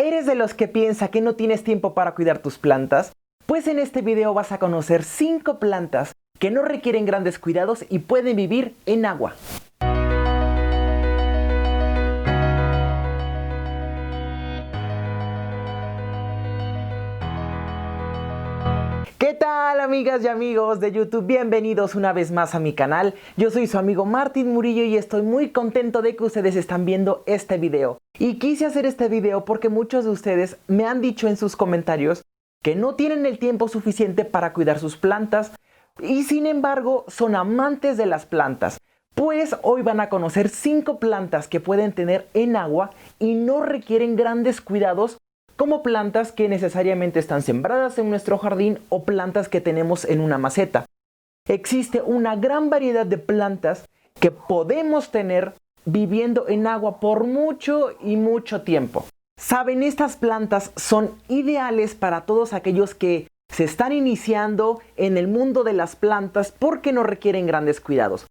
¿Eres de los que piensa que no tienes tiempo para cuidar tus plantas? Pues en este video vas a conocer 5 plantas que no requieren grandes cuidados y pueden vivir en agua. ¿Qué tal, amigas y amigos de YouTube? Bienvenidos una vez más a mi canal. Yo soy su amigo Martín Murillo y estoy muy contento de que ustedes están viendo este video. Y quise hacer este video porque muchos de ustedes me han dicho en sus comentarios que no tienen el tiempo suficiente para cuidar sus plantas y sin embargo son amantes de las plantas. Pues hoy van a conocer 5 plantas que pueden tener en agua y no requieren grandes cuidados, como plantas que necesariamente están sembradas en nuestro jardín o plantas que tenemos en una maceta. Existe una gran variedad de plantas que podemos tener viviendo en agua por mucho y mucho tiempo. Saben, estas plantas son ideales para todos aquellos que se están iniciando en el mundo de las plantas porque no requieren grandes cuidados.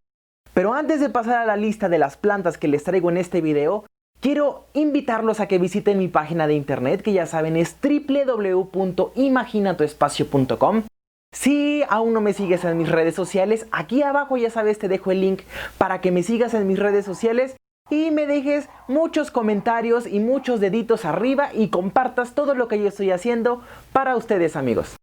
Pero antes de pasar a la lista de las plantas que les traigo en este video, quiero invitarlos a que visiten mi página de internet, que ya saben es www.imaginatuespacio.com. Si aún no me sigues en mis redes sociales, aquí abajo ya sabes te dejo el link para que me sigas en mis redes sociales y me dejes muchos comentarios y muchos deditos arriba y compartas todo lo que yo estoy haciendo para ustedes, amigos.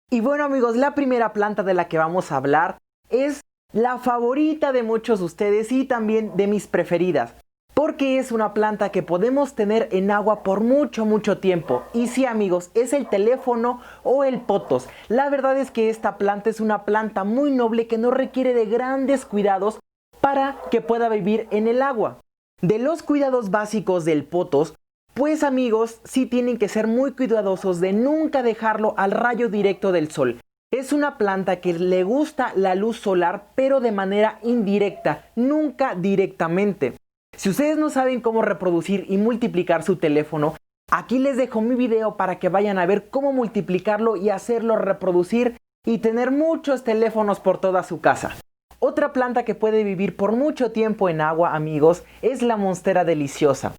Y bueno, amigos, la primera planta de la que vamos a hablar es la favorita de muchos de ustedes y también de mis preferidas, porque es una planta que podemos tener en agua por mucho tiempo. Y sí, amigos, es el teléfono o el potos. La verdad es que esta planta es una planta muy noble que no requiere de grandes cuidados para que pueda vivir en el agua. De los cuidados básicos del potos, pues amigos, sí tienen que ser muy cuidadosos de nunca dejarlo al rayo directo del sol. Es una planta que le gusta la luz solar, pero de manera indirecta, nunca directamente. Si ustedes no saben cómo reproducir y multiplicar su teléfono, aquí les dejo mi video para que vayan a ver cómo multiplicarlo y hacerlo reproducir y tener muchos teléfonos por toda su casa. Otra planta que puede vivir por mucho tiempo en agua, amigos, es la monstera deliciosa.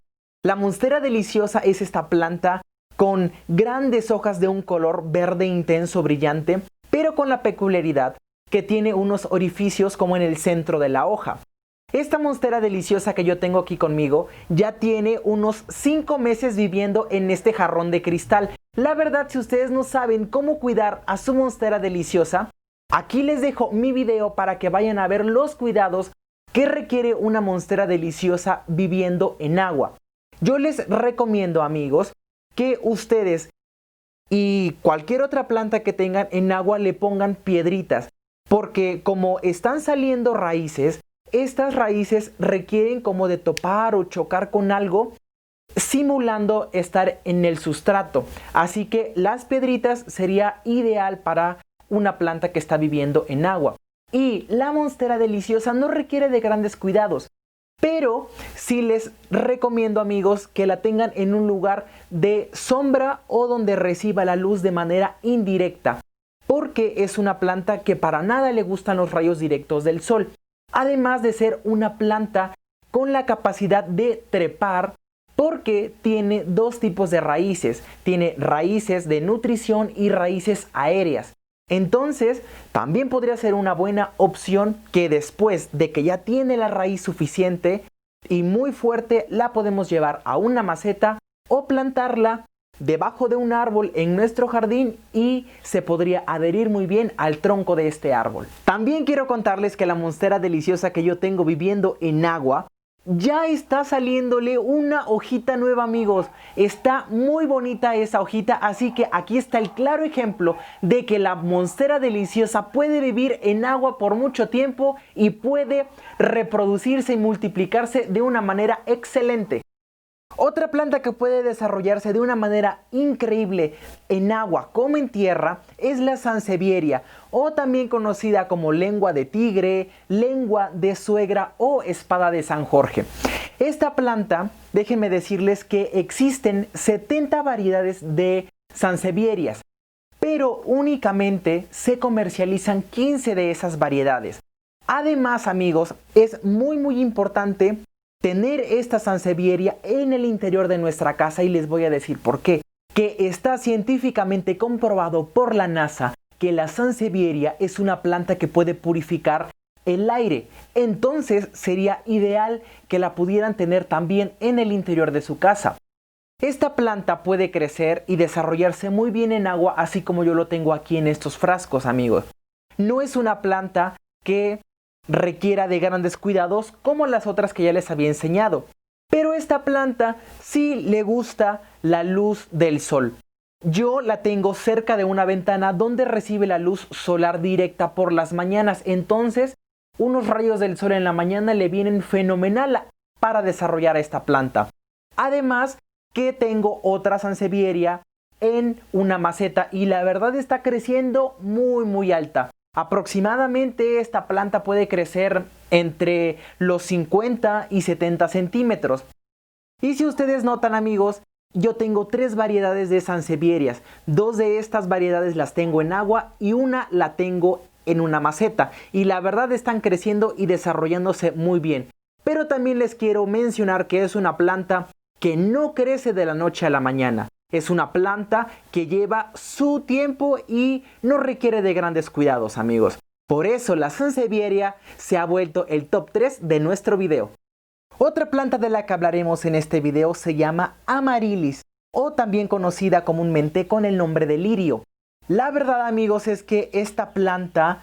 La monstera deliciosa es esta planta con grandes hojas de un color verde intenso brillante, pero con la peculiaridad que tiene unos orificios como en el centro de la hoja. Esta monstera deliciosa que yo tengo aquí conmigo ya tiene unos 5 meses viviendo en este jarrón de cristal. La verdad, si ustedes no saben cómo cuidar a su monstera deliciosa, aquí les dejo mi video para que vayan a ver los cuidados que requiere una monstera deliciosa viviendo en agua. Yo les recomiendo, amigos, que ustedes y cualquier otra planta que tengan en agua le pongan piedritas, porque como están saliendo raíces, estas raíces requieren como de topar o chocar con algo, simulando estar en el sustrato. Así que las piedritas sería ideal para una planta que está viviendo en agua. Y la monstera deliciosa no requiere de grandes cuidados, pero sí les recomiendo, amigos, que la tengan en un lugar de sombra o donde reciba la luz de manera indirecta, porque es una planta que para nada le gustan los rayos directos del sol. Además de ser una planta con la capacidad de trepar, porque tiene 2 tipos de raíces. Tiene raíces de nutrición y raíces aéreas. Entonces, también podría ser una buena opción que después de que ya tiene la raíz suficiente y muy fuerte, la podemos llevar a una maceta o plantarla debajo de un árbol en nuestro jardín y se podría adherir muy bien al tronco de este árbol. También quiero contarles que la monstera deliciosa que yo tengo viviendo en agua ya está saliéndole una hojita nueva, amigos. Está muy bonita esa hojita, así que aquí está el claro ejemplo de que la monstera deliciosa puede vivir en agua por mucho tiempo y puede reproducirse y multiplicarse de una manera excelente. Otra planta que puede desarrollarse de una manera increíble en agua como en tierra es la sansevieria, o también conocida como lengua de tigre, lengua de suegra o espada de San Jorge. Esta planta, déjenme decirles que existen 70 variedades de sansevierias, pero únicamente se comercializan 15 de esas variedades. Además, amigos, es muy importante tener esta sansevieria en el interior de nuestra casa y les voy a decir por qué. Que está científicamente comprobado por la NASA que la sansevieria es una planta que puede purificar el aire. Entonces sería ideal que la pudieran tener también en el interior de su casa. Esta planta puede crecer y desarrollarse muy bien en agua, así como yo lo tengo aquí en estos frascos, amigos. No es una planta que requiera de grandes cuidados como las otras que ya les había enseñado. Pero esta planta sí le gusta la luz del sol. Yo la tengo cerca de una ventana donde recibe la luz solar directa por las mañanas. Entonces, unos rayos del sol en la mañana le vienen fenomenal para desarrollar esta planta. Además, que tengo otra sansevieria en una maceta y la verdad está creciendo muy alta. Aproximadamente esta planta puede crecer entre los 50 y 70 centímetros. Y si ustedes notan, amigos, yo tengo 3 variedades de sansevierias. 2 de estas variedades las tengo en agua y una la tengo en una maceta. Y la verdad están creciendo y desarrollándose muy bien. Pero también les quiero mencionar que es una planta que no crece de la noche a la mañana. Es una planta que lleva su tiempo y no requiere de grandes cuidados, amigos. Por eso la sansevieria se ha vuelto el top 3 de nuestro video. Otra planta de la que hablaremos en este video se llama Amaryllis, o también conocida comúnmente con el nombre de lirio. La verdad, amigos, es que esta planta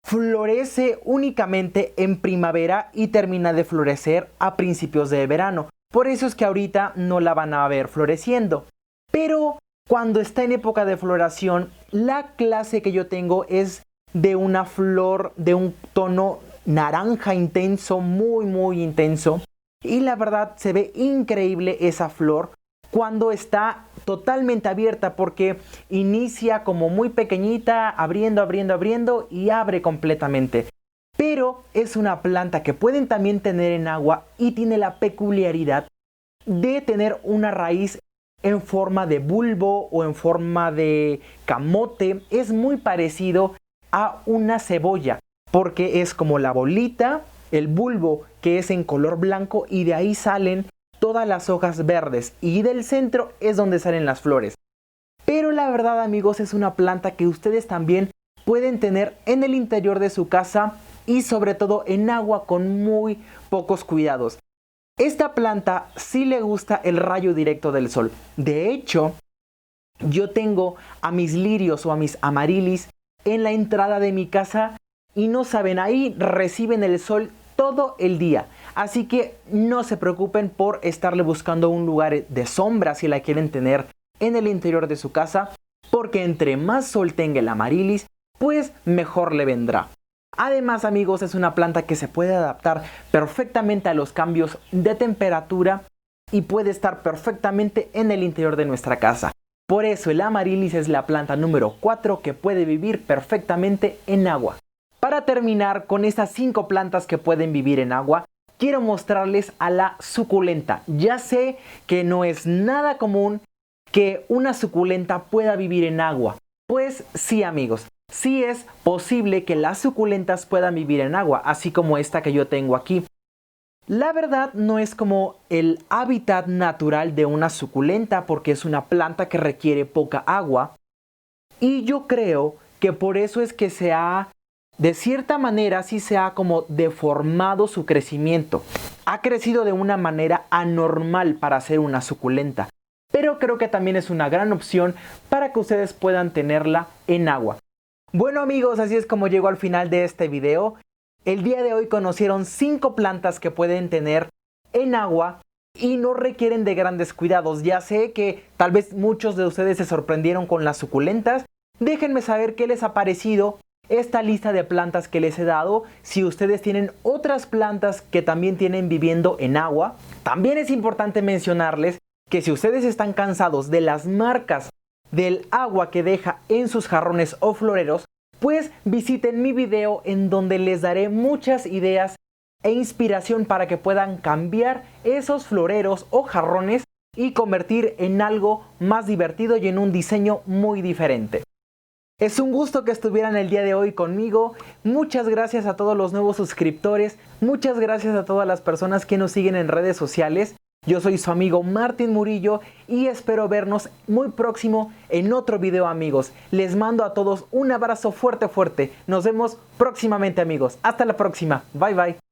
florece únicamente en primavera y termina de florecer a principios de verano. Por eso es que ahorita no la van a ver floreciendo. Pero cuando está en época de floración, la clase que yo tengo es de una flor de un tono naranja intenso, muy intenso. Y la verdad se ve increíble esa flor cuando está totalmente abierta, porque inicia como muy pequeñita, abriendo y abre completamente. Pero es una planta que pueden también tener en agua y tiene la peculiaridad de tener una raíz en forma de bulbo o en forma de camote. Es muy parecido a una cebolla porque es como la bolita, el bulbo que es en color blanco y de ahí salen todas las hojas verdes y del centro es donde salen las flores. Pero la verdad, amigos, es una planta que ustedes también pueden tener en el interior de su casa y sobre todo en agua con muy pocos cuidados. Esta planta sí le gusta el rayo directo del sol. De hecho, yo tengo a mis lirios o a mis amaryllis en la entrada de mi casa y no saben, ahí reciben el sol todo el día. Así que no se preocupen por estarle buscando un lugar de sombra si la quieren tener en el interior de su casa, porque entre más sol tenga el amaryllis, pues mejor le vendrá. Además, amigos, es una planta que se puede adaptar perfectamente a los cambios de temperatura y puede estar perfectamente en el interior de nuestra casa. Por eso el amaryllis es la planta número 4 que puede vivir perfectamente en agua. Para terminar con estas 5 plantas que pueden vivir en agua, quiero mostrarles a la suculenta. Ya sé que no es nada común que una suculenta pueda vivir en agua. Pues sí, amigos. Sí es posible que las suculentas puedan vivir en agua, así como esta que yo tengo aquí. La verdad no es como el hábitat natural de una suculenta porque es una planta que requiere poca agua. Y yo creo que por eso es que de cierta manera sí se ha como deformado su crecimiento. Ha crecido de una manera anormal para ser una suculenta. Pero creo que también es una gran opción para que ustedes puedan tenerla en agua. Bueno, amigos, así es como llego al final de este video. El día de hoy conocieron 5 plantas que pueden tener en agua y no requieren de grandes cuidados. Ya sé que tal vez muchos de ustedes se sorprendieron con las suculentas. Déjenme saber qué les ha parecido esta lista de plantas que les he dado. Si ustedes tienen otras plantas que también tienen viviendo en agua. También es importante mencionarles que si ustedes están cansados de las marcas del agua que deja en sus jarrones o floreros, pues visiten mi video en donde les daré muchas ideas e inspiración para que puedan cambiar esos floreros o jarrones y convertir en algo más divertido y en un diseño muy diferente. Es un gusto que estuvieran el día de hoy conmigo. Muchas gracias a todos los nuevos suscriptores. Muchas gracias a todas las personas que nos siguen en redes sociales. Yo soy su amigo Martín Murillo y espero vernos muy próximo en otro video, amigos. Les mando a todos un abrazo fuerte, fuerte. Nos vemos próximamente, amigos. Hasta la próxima. Bye, bye.